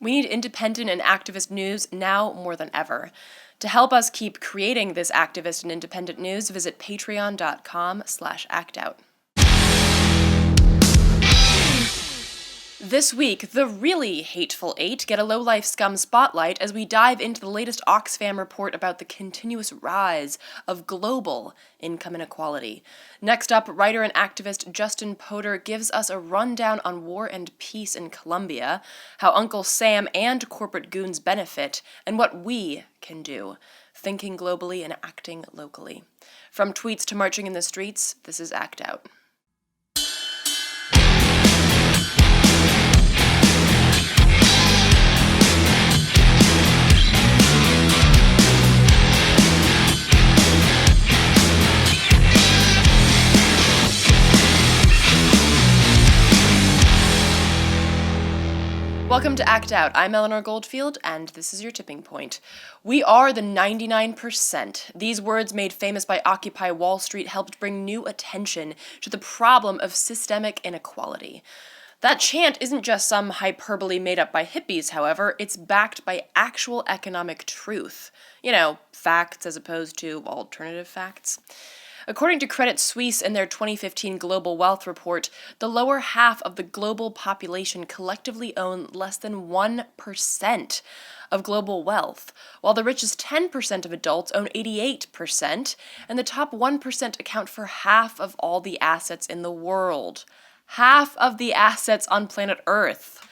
We need independent and activist news now more than ever. To help us keep creating this activist and independent news, visit patreon.com/actout. This week, the really hateful eight get a low-life scum spotlight as we dive into the latest Oxfam report about the continuous rise of global income inequality. Next up, writer and activist Justin Podur gives us a rundown on war and peace in Colombia, how Uncle Sam and corporate goons benefit, and what we can do, thinking globally and acting locally. From tweets to marching in the streets, this is Act Out. Welcome to Act Out. I'm Eleanor Goldfield, and this is your tipping point. We are the 99%. These words, made famous by Occupy Wall Street, helped bring new attention to the problem of systemic inequality. That chant isn't just some hyperbole made up by hippies, however. It's backed by actual economic truth. Facts as opposed to alternative facts. According to Credit Suisse in their 2015 Global Wealth Report, the lower half of the global population collectively own less than 1% of global wealth, while the richest 10% of adults own 88%, and the top 1% account for half of all the assets in the world. Half of the assets on planet Earth.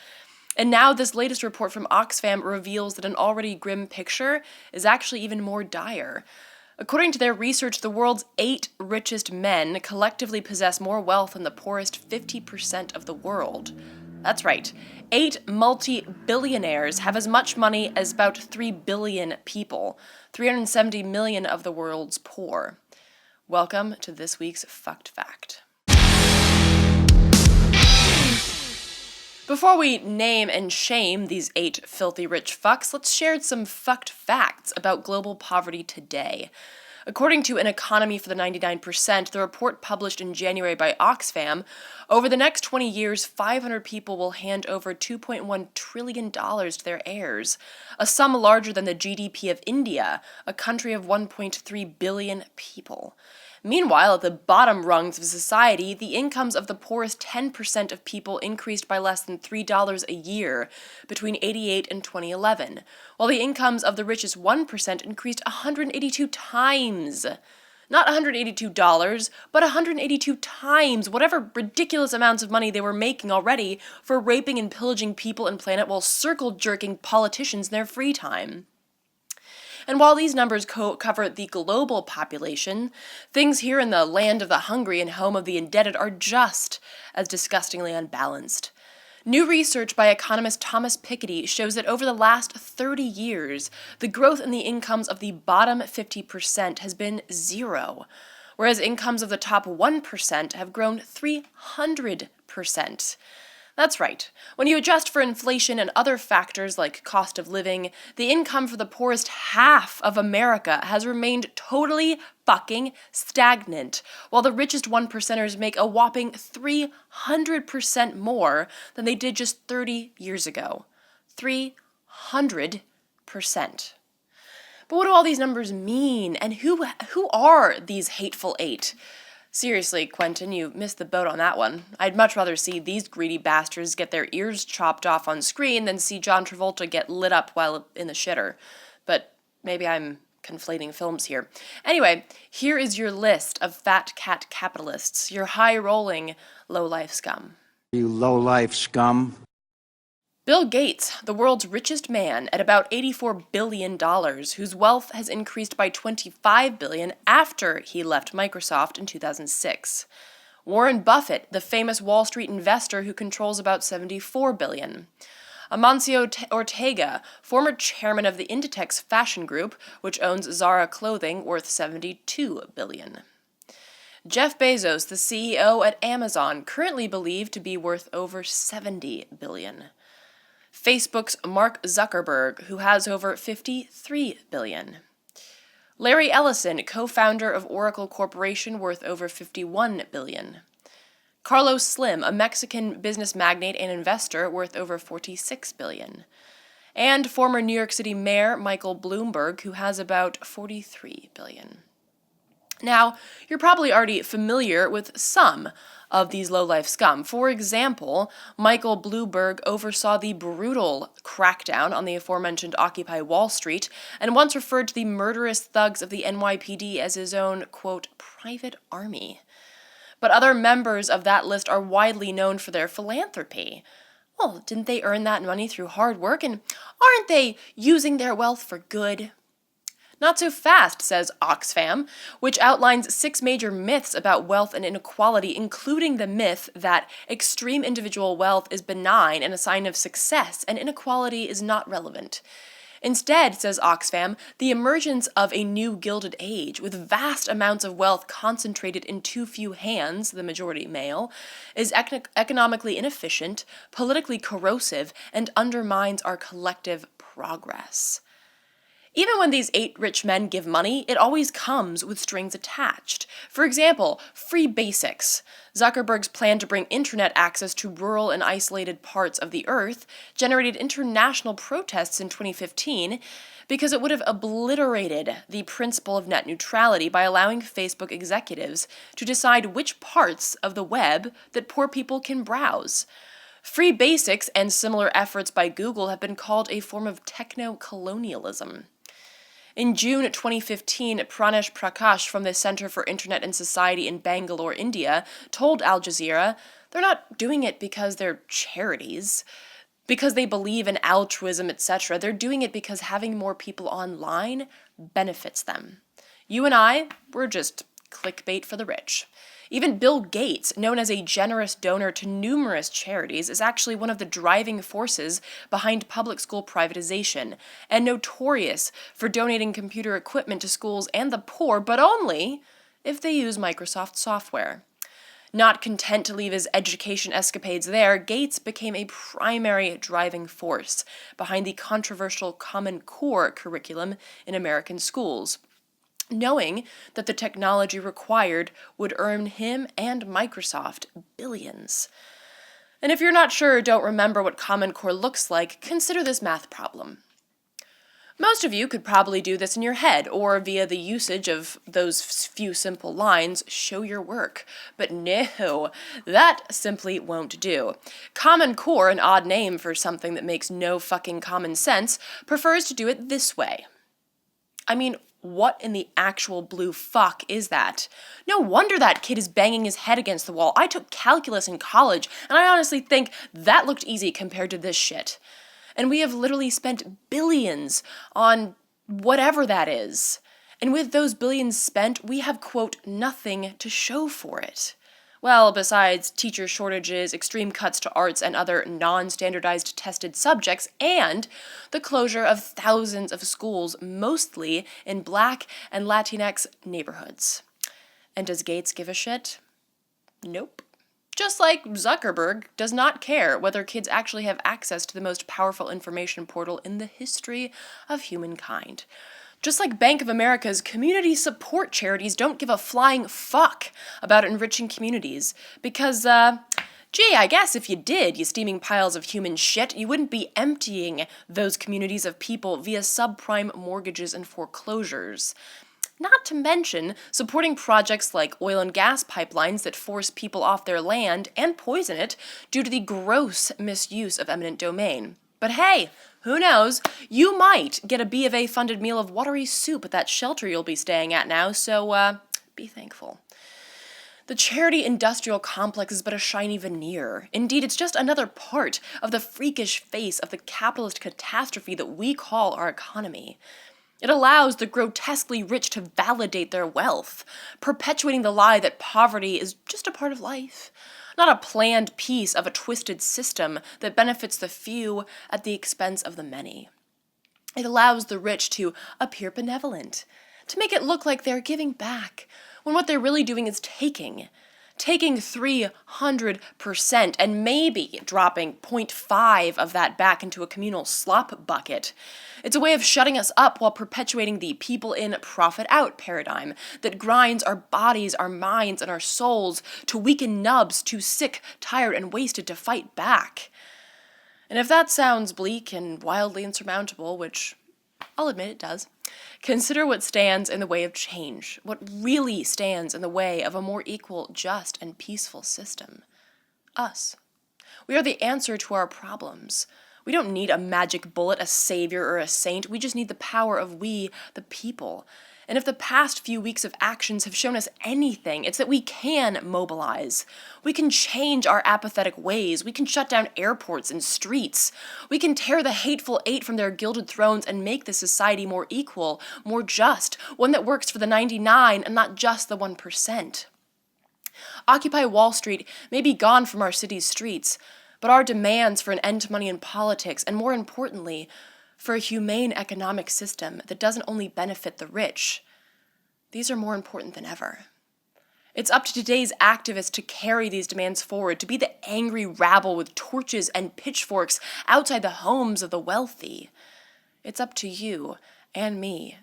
And now this latest report from Oxfam reveals that an already grim picture is actually even more dire. According to their research, the world's 8 richest men collectively possess more wealth than the poorest 50% of the world. That's right. 8 multi-billionaires have as much money as about 3 billion people, 370 million of the world's poor. Welcome to this week's Fucked Fact. Before we name and shame these 8 filthy rich fucks, let's share some fucked facts about global poverty today. According to An Economy for the 99%, the report published in January by Oxfam, over the next 20 years, 500 people will hand over $2.1 trillion to their heirs, a sum larger than the GDP of India, a country of 1.3 billion people. Meanwhile, at the bottom rungs of society, the incomes of the poorest 10% of people increased by less than $3 a year between 1988 and 2011, while the incomes of the richest 1% increased 182 times. Not $182, but 182 times whatever ridiculous amounts of money they were making already for raping and pillaging people and planet while circle-jerking politicians in their free time. And while these numbers cover the global population, things here in the land of the hungry and home of the indebted are just as disgustingly unbalanced. New research by economist Thomas Piketty shows that over the last 30 years, the growth in the incomes of the bottom 50% has been 0, whereas incomes of the top 1% have grown 300%. That's right. When you adjust for inflation and other factors like cost of living, the income for the poorest half of America has remained totally fucking stagnant, while the richest 1%ers make a whopping 300% more than they did just 30 years ago. 300%. But what do all these numbers mean? And who are these hateful 8? Seriously, Quentin, you missed the boat on that one. I'd much rather see these greedy bastards get their ears chopped off on screen than see John Travolta get lit up while in the shitter. But maybe I'm conflating films here. Anyway, here is your list of fat cat capitalists, your high-rolling, low-life scum. You low-life scum. Bill Gates, the world's richest man at about $84 billion, whose wealth has increased by $25 billion after he left Microsoft in 2006. Warren Buffett, the famous Wall Street investor who controls about $74 billion. Amancio Ortega, former chairman of the Inditex fashion group, which owns Zara clothing, worth $72 billion. Jeff Bezos, the CEO at Amazon, currently believed to be worth over $70 billion. Facebook's Mark Zuckerberg, who has over $53 billion. Larry Ellison, co-founder of Oracle Corporation, worth over $51 billion. Carlos Slim, a Mexican business magnate and investor, worth over $46 billion. and former New York City Mayor Michael Bloomberg, who has about $43 billion. Now, you're probably already familiar with some of these low-life scum. For example, Michael Bloomberg oversaw the brutal crackdown on the aforementioned Occupy Wall Street and once referred to the murderous thugs of the NYPD as his own, quote, private army. But other members of that list are widely known for their philanthropy. Well, didn't they earn that money through hard work, and aren't they using their wealth for good? Not so fast, says Oxfam, which outlines 6 major myths about wealth and inequality, including the myth that extreme individual wealth is benign and a sign of success, and inequality is not relevant. Instead, says Oxfam, the emergence of a new Gilded Age, with vast amounts of wealth concentrated in too few hands, the majority male, is economically inefficient, politically corrosive, and undermines our collective progress. Even when these 8 rich men give money, it always comes with strings attached. For example, free basics. Zuckerberg's plan to bring internet access to rural and isolated parts of the earth generated international protests in 2015 because it would have obliterated the principle of net neutrality by allowing Facebook executives to decide which parts of the web that poor people can browse. Free basics and similar efforts by Google have been called a form of techno-colonialism. In June 2015, Pranesh Prakash from the Center for Internet and Society in Bangalore, India, told Al Jazeera they're not doing it because they're charities, because they believe in altruism, etc. They're doing it because having more people online benefits them. You and I, we're just clickbait for the rich. Even Bill Gates, known as a generous donor to numerous charities, is actually one of the driving forces behind public school privatization, and notorious for donating computer equipment to schools and the poor, but only if they use Microsoft software. Not content to leave his education escapades there, Gates became a primary driving force behind the controversial Common Core curriculum in American schools, knowing that the technology required would earn him and Microsoft billions. And if you're not sure or don't remember what Common Core looks like, consider this math problem. Most of you could probably do this in your head, or via the usage of those few simple lines, show your work. But no, that simply won't do. Common Core, an odd name for something that makes no fucking common sense, prefers to do it this way. I mean, what in the actual blue fuck is that? No wonder that kid is banging his head against the wall. I took calculus in college, and I honestly think that looked easy compared to this shit. And we have literally spent billions on whatever that is. And with those billions spent, we have, quote, nothing to show for it. Well, besides teacher shortages, extreme cuts to arts and other non-standardized tested subjects, and the closure of thousands of schools, mostly in Black and Latinx neighborhoods. And does Gates give a shit? Nope. Just like Zuckerberg does not care whether kids actually have access to the most powerful information portal in the history of humankind. Just like Bank of America's community support charities don't give a flying fuck about enriching communities. Because, gee, I guess if you did, you steaming piles of human shit, you wouldn't be emptying those communities of people via subprime mortgages and foreclosures. Not to mention supporting projects like oil and gas pipelines that force people off their land and poison it due to the gross misuse of eminent domain. But hey, who knows? You might get a B of A funded meal of watery soup at that shelter you'll be staying at now, so be thankful. The charity industrial complex is but a shiny veneer. Indeed, it's just another part of the freakish face of the capitalist catastrophe that we call our economy. It allows the grotesquely rich to validate their wealth, perpetuating the lie that poverty is just a part of life, not a planned piece of a twisted system that benefits the few at the expense of the many. It allows the rich to appear benevolent, to make it look like they're giving back, when what they're really doing is taking 300% and maybe dropping 0.5 of that back into a communal slop bucket. It's a way of shutting us up while perpetuating the people in, profit out paradigm that grinds our bodies, our minds, and our souls to weaken nubs too sick, tired, and wasted to fight back. And if that sounds bleak and wildly insurmountable, which I'll admit it does, consider what stands in the way of change, what really stands in the way of a more equal, just, and peaceful system. Us. We are the answer to our problems. We don't need a magic bullet, a savior, or a saint. We just need the power of we, the people. And if the past few weeks of actions have shown us anything, it's that we can mobilize. We can change our apathetic ways. We can shut down airports and streets. We can tear the hateful eight from their gilded thrones and make this society more equal, more just, one that works for the 99 and not just the 1%. Occupy Wall Street may be gone from our city's streets, but our demands for an end to money in politics, and more importantly, for a humane economic system that doesn't only benefit the rich, these are more important than ever. It's up to today's activists to carry these demands forward, to be the angry rabble with torches and pitchforks outside the homes of the wealthy. It's up to you and me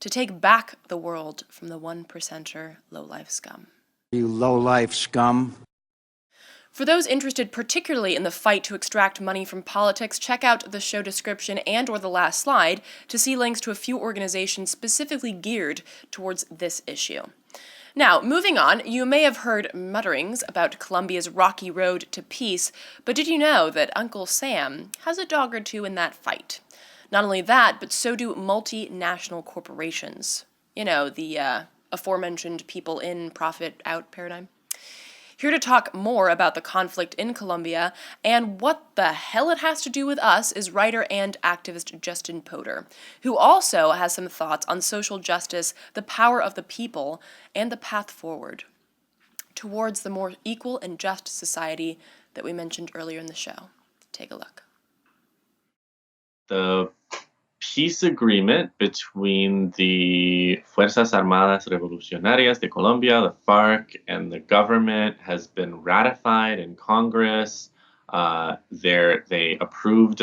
to take back the world from the 1%er low-life scum. You low-life scum. For those interested particularly in the fight to extract money from politics, check out the show description and or the last slide to see links to a few organizations specifically geared towards this issue. Now, moving on, you may have heard mutterings about Colombia's rocky road to peace, but did you know that Uncle Sam has a dog or two in that fight? Not only that, but so do multinational corporations. You know, the aforementioned people in, profit out paradigm. Here to talk more about the conflict in Colombia and what the hell it has to do with us is writer and activist Justin Podur, who also has some thoughts on social justice, the power of the people, and the path forward towards the more equal and just society that we mentioned earlier in the show. Take a look. The peace agreement between the Fuerzas Armadas Revolucionarias de Colombia, the FARC, and the government has been ratified in Congress. They approved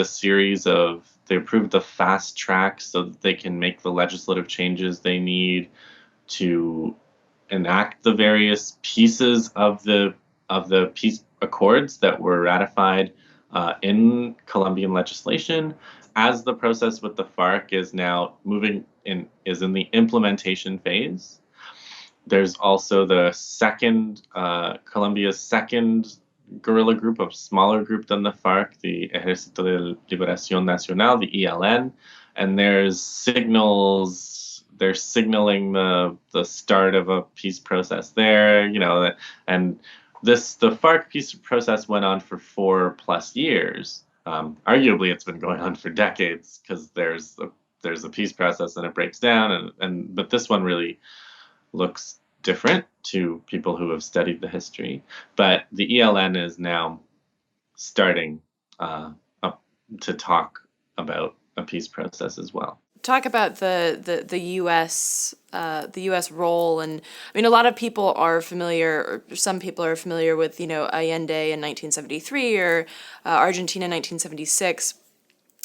they approved the fast track so that they can make the legislative changes they need to enact the various pieces of the peace accords that were ratified in Colombian legislation. As the process with the FARC is now is in the implementation phase. There's also the Colombia's second guerrilla group, a smaller group than the FARC, the Ejército de Liberación Nacional, the ELN, and they're signaling the start of a peace process there, and the FARC peace process went on for 4+ years. Arguably, it's been going on for decades because there's a peace process and it breaks down, but this one really looks different to people who have studied the history. But the ELN is now starting to talk about a peace process as well. Talk about the U.S. Role, and I mean, a lot of people are familiar, or some people are familiar with, Allende in 1973 or Argentina in 1976,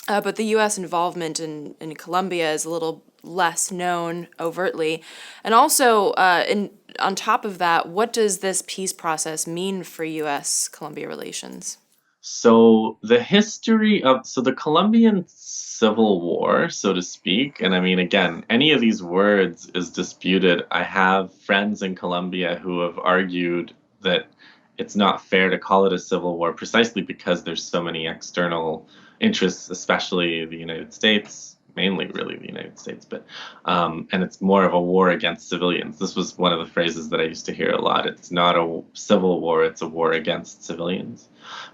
but the U.S. involvement in Colombia is a little less known overtly, and also on top of that, what does this peace process mean for U.S.-Colombia relations? So the the Colombian Civil War, so to speak, and I mean, again, any of these words is disputed. I have friends in Colombia who have argued that it's not fair to call it a civil war precisely because there's so many external interests, especially the United States, mainly really the United States, but and it's more of a war against civilians. This was one of the phrases that I used to hear a lot. It's not a civil war, it's a war against civilians.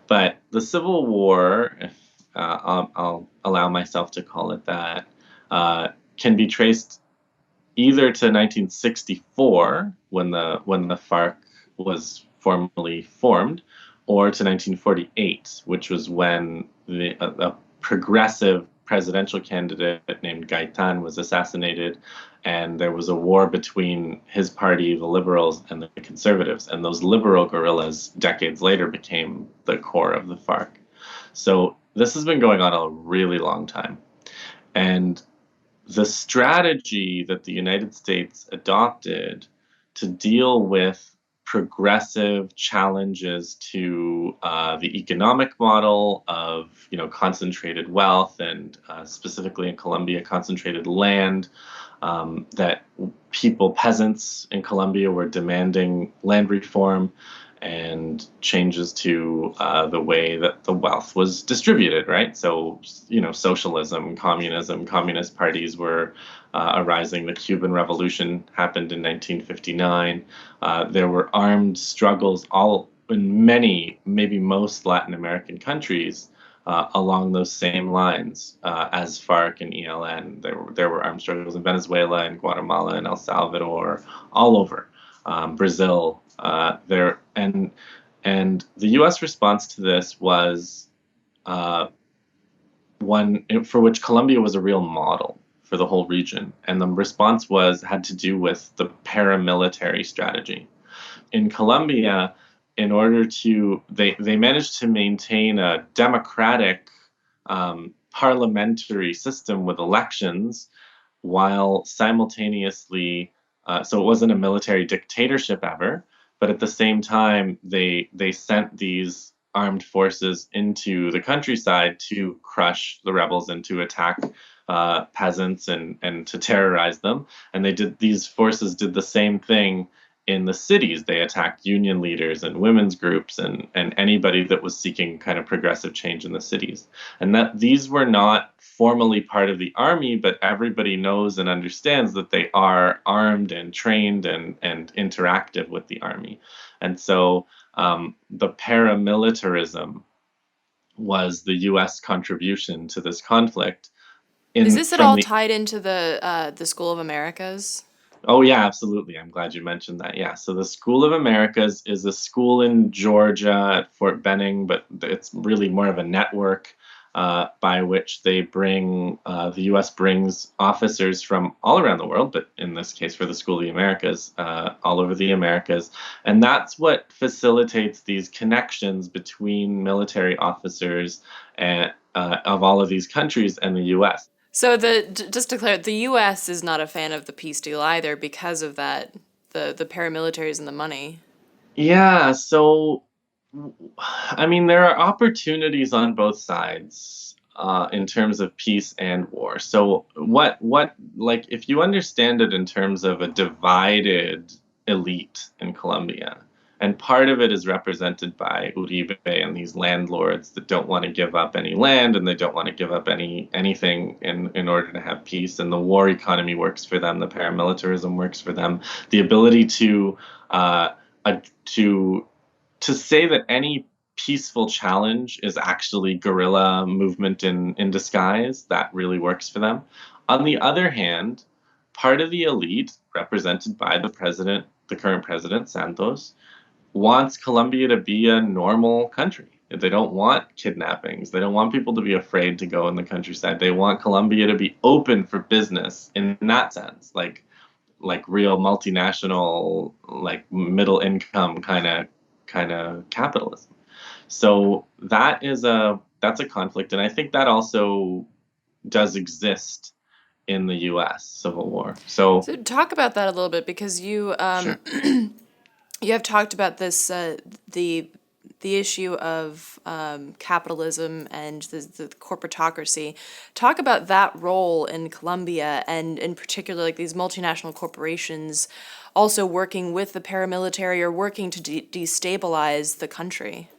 But the Civil War, if I'll allow myself to call it that, can be traced either to 1964, when the FARC was formally formed, or to 1948, which was when a progressive presidential candidate named Gaitan was assassinated, and there was a war between his party, the Liberals, and the Conservatives. And those liberal guerrillas, decades later, became the core of the FARC. So this has been going on a really long time. And the strategy that the United States adopted to deal with progressive challenges to the economic model of concentrated wealth and specifically in Colombia concentrated land, that peasants in Colombia were demanding land reform and changes to the way that the wealth was distributed, right? So, socialism, communism, communist parties were arising. The Cuban Revolution happened in 1959. There were armed struggles all in many, maybe most Latin American countries along those same lines as FARC and ELN. There were armed struggles in Venezuela and Guatemala and El Salvador, all over Brazil. And the U.S. response to this was one for which Colombia was a real model for the whole region, and the response had to do with the paramilitary strategy. In Colombia, in order to they managed to maintain a democratic parliamentary system with elections while simultaneously so it wasn't a military dictatorship ever, but at the same time they sent these armed forces into the countryside to crush the rebels and to attack peasants and to terrorize them. And these forces did the same thing in the cities. They attacked union leaders and women's groups and anybody that was seeking kind of progressive change in the cities. And that these were not formally part of the army, but everybody knows and understands that they are armed and trained and interactive with the army. And so the paramilitarism was the U.S. contribution to this conflict. Is this at all tied into the School of Americas? Oh, yeah, absolutely. I'm glad you mentioned that. Yeah. So the School of Americas is a school in Georgia at Fort Benning, but it's really more of a network by which the U.S. brings officers from all around the world, but in this case for the School of the Americas, all over the Americas. And that's what facilitates these connections between military officers of all of these countries and the U.S. So just to clarify, the U.S. is not a fan of the peace deal either because of that, the paramilitaries and the money. Yeah, so I mean, there are opportunities on both sides in terms of peace and war. So like, if you understand it in terms of a divided elite in Colombia, and part of it is represented by Uribe and these landlords that don't want to give up any land and they don't want to give up anything in order to have peace. And the war economy works for them. The paramilitarism works for them. The ability to uh, to say that any peaceful challenge is actually guerrilla movement in disguise, that really works for them. On the other hand, part of the elite, represented by the current president, Santos, wants Colombia to be a normal country. They don't want kidnappings. They don't want people to be afraid to go in the countryside. They want Colombia to be open for business in that sense, like real multinational, like middle income kind of capitalism. So that's a conflict, and I think that also does exist in the U.S. Civil War. So talk about that a little bit because sure. you have talked about this the issue of capitalism and the corporatocracy. Talk about that role in Colombia and in particular like these multinational corporations also working with the paramilitary or working to destabilize the country.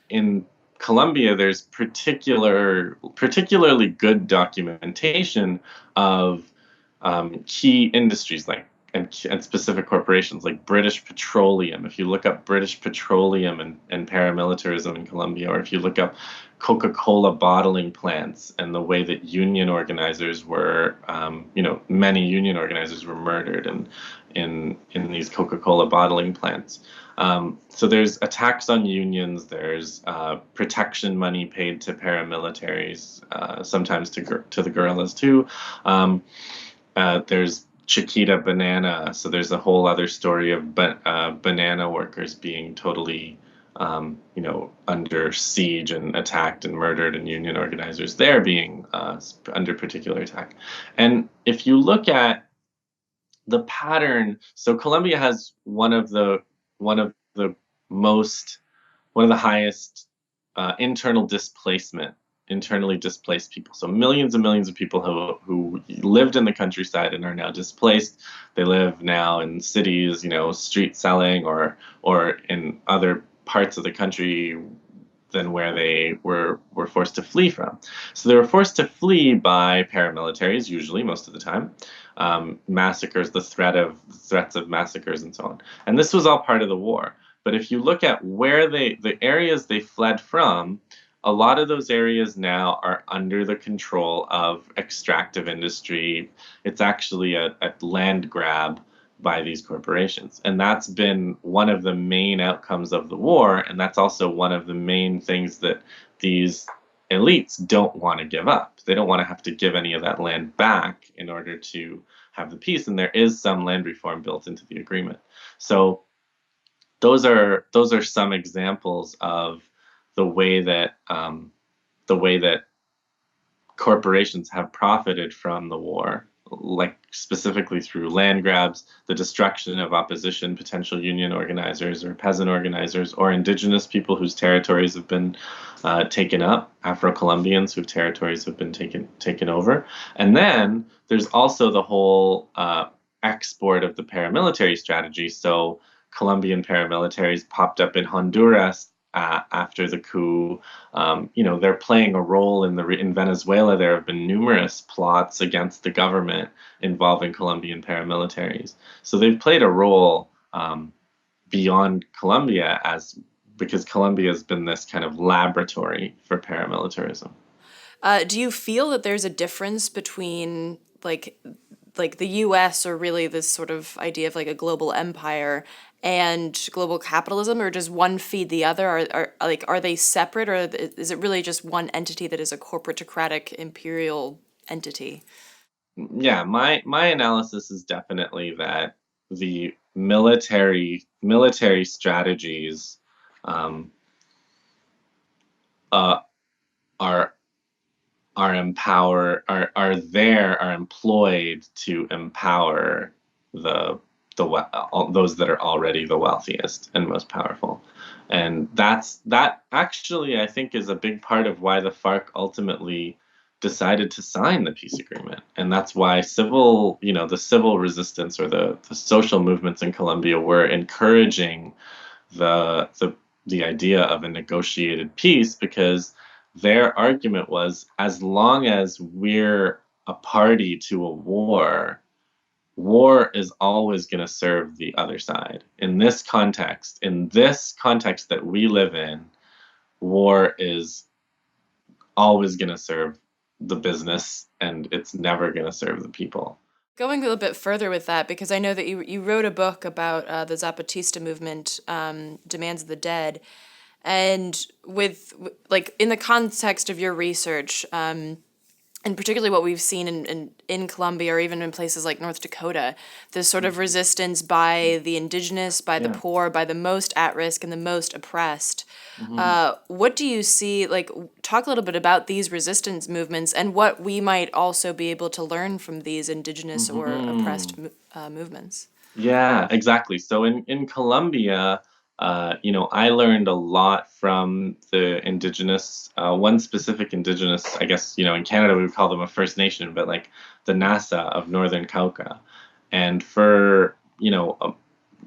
In Colombia, there's particularly good documentation of key industries and specific corporations like British Petroleum. If you look up British Petroleum and paramilitarism in Colombia, or if you look up Coca-Cola bottling plants and the way that union organizers were, many union organizers were murdered in these Coca-Cola bottling plants. So there's attacks on unions. There's protection money paid to paramilitaries, sometimes to the guerrillas too. There's Chiquita banana. So there's a whole other story of banana workers being totally, under siege and attacked and murdered, and union organizers there being under particular attack. And if you look at the pattern, so Colombia has one of the one of the most one of the highest internal displacement, internally displaced people. So millions and millions of people who lived in the countryside and are now displaced. They live now in cities, street selling or in other parts of the country than where they were forced to flee from. So they were forced to flee by paramilitaries, usually most of the time, massacres, threats of massacres, and so on. And this was all part of the war. But if you look at the areas they fled from, a lot of those areas now are under the control of extractive industry. It's actually a land grab by these corporations. And that's been one of the main outcomes of the war. And that's also one of the main things that these elites don't want to give up. They don't want to have to give any of that land back in order to have the peace. And there is some land reform built into the agreement. So those are some examples of the way that corporations have profited from the war, like specifically through land grabs, the destruction of opposition, potential union organizers or peasant organizers, or indigenous people whose territories have been taken up, Afro-Colombians whose territories have been taken over. And then there's also the whole export of the paramilitary strategy. So Colombian paramilitaries popped up in Honduras after the coup. They're playing a role in Venezuela. There have been numerous plots against the government involving Colombian paramilitaries. So they've played a role beyond Colombia because Colombia has been this kind of laboratory for paramilitarism. Do you feel that there's a difference between like the US, or really this sort of idea of like a global empire, and global capitalism, or does one feed the other? Are they separate, or is it really just one entity that is a corporatocratic imperial entity? Yeah, my analysis is definitely that the military strategies um, uh, are are employed to empower those that are already the wealthiest and most powerful. And that actually, I think, is a big part of why the FARC ultimately decided to sign the peace agreement. And that's why the civil resistance or the social movements in Colombia were encouraging the idea of a negotiated peace, because their argument was, as long as we're a party to a war is always going to serve the other side. In this context that we live in, war is always going to serve the business and it's never going to serve the people. Going a little bit further with that, because I know that you wrote a book about the Zapatista movement, Demands of the Dead, and like in the context of your research, and particularly what we've seen in Colombia, or even in places like North Dakota, this sort of resistance by the indigenous, by the Yeah. poor, by the most at risk and the most oppressed. Hmm. What do you see, like, talk a little bit about these resistance movements and what we might also be able to learn from these indigenous or oppressed Hmm. movements? Yeah, exactly. So in Colombia, I learned a lot from the indigenous, one specific indigenous, I guess, in Canada we would call them a First Nation, but like the Nasa of Northern Cauca. And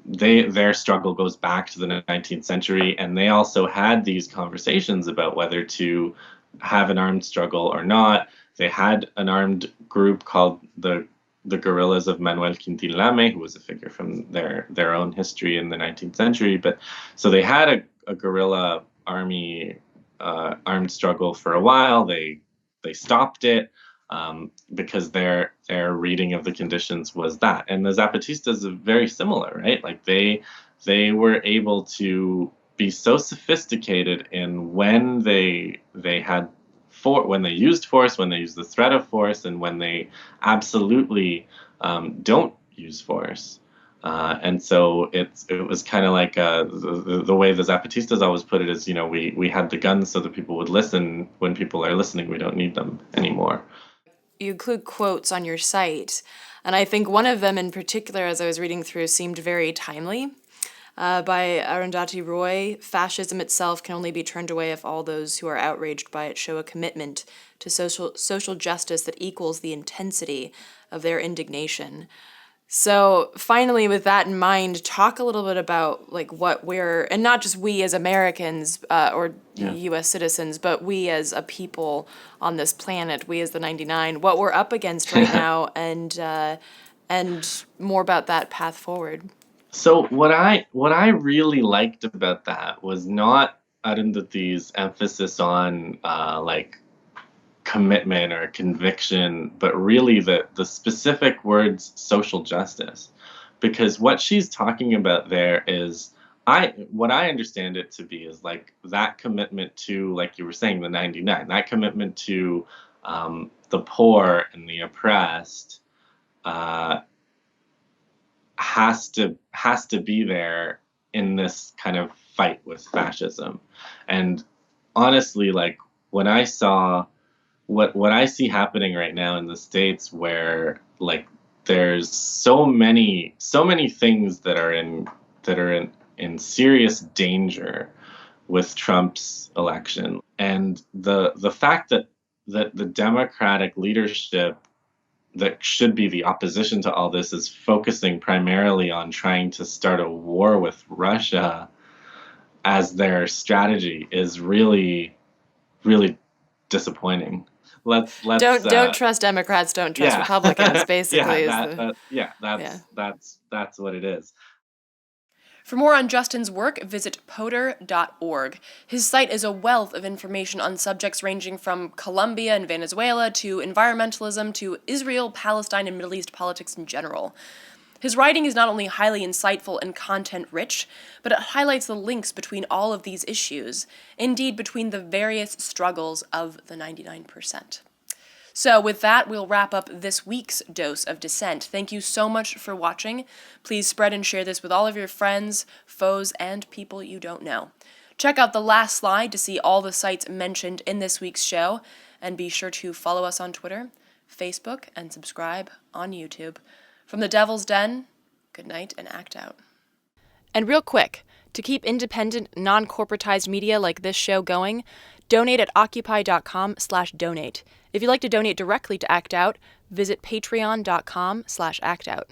their struggle goes back to the 19th century, and they also had these conversations about whether to have an armed struggle or not. They had an armed group called the guerrillas of Manuel Quintin Lame, who was a figure from their own history in the 19th century. But so they had a guerrilla army armed struggle for a while. They stopped it because their reading of the conditions was that. And the Zapatistas are very similar, right? Like they were able to be so sophisticated in when they had when they used force, when they used the threat of force, and when they absolutely don't use force. And so it was kind of like the way the Zapatistas always put it is, we had the guns so that people would listen. When people are listening, we don't need them anymore. You include quotes on your site, and I think one of them in particular, as I was reading through, seemed very timely. by Arundhati Roy, fascism itself can only be turned away if all those who are outraged by it show a commitment to social justice that equals the intensity of their indignation. So finally, with that in mind, talk a little bit about like what we're, and not just we as Americans or U.S. citizens, but we as a people on this planet, we as the 99, what we're up against right now, and more about that path forward. So what I really liked about that was not Arundhati's emphasis on like commitment or conviction, but really the specific words social justice. Because what she's talking about there is what I understand it to be is like that commitment to, like you were saying, the 99, that commitment to the poor and the oppressed uh, has to be there in this kind of fight with fascism. And honestly, like when I saw what I see happening right now in the States, where like there's so many things that are in serious danger with Trump's election, and the fact that the Democratic leadership that should be the opposition to all this is focusing primarily on trying to start a war with Russia as their strategy is really, really disappointing. Don't trust Democrats, don't trust Yeah. Republicans, basically. That's what it is. For more on Justin's work, visit Podur.org. His site is a wealth of information on subjects ranging from Colombia and Venezuela to environmentalism to Israel, Palestine, and Middle East politics in general. His writing is not only highly insightful and content-rich, but it highlights the links between all of these issues, indeed between the various struggles of the 99%. So with that, we'll wrap up this week's Dose of Dissent. Thank you so much for watching. Please spread and share this with all of your friends, foes, and people you don't know. Check out the last slide to see all the sites mentioned in this week's show, and be sure to follow us on Twitter, Facebook, and subscribe on YouTube. From the Devil's Den, good night and act out. And real quick, to keep independent, non-corporatized media like this show going, donate at Occupy.com/donate. If you'd like to donate directly to Act Out, visit Patreon.com/actout.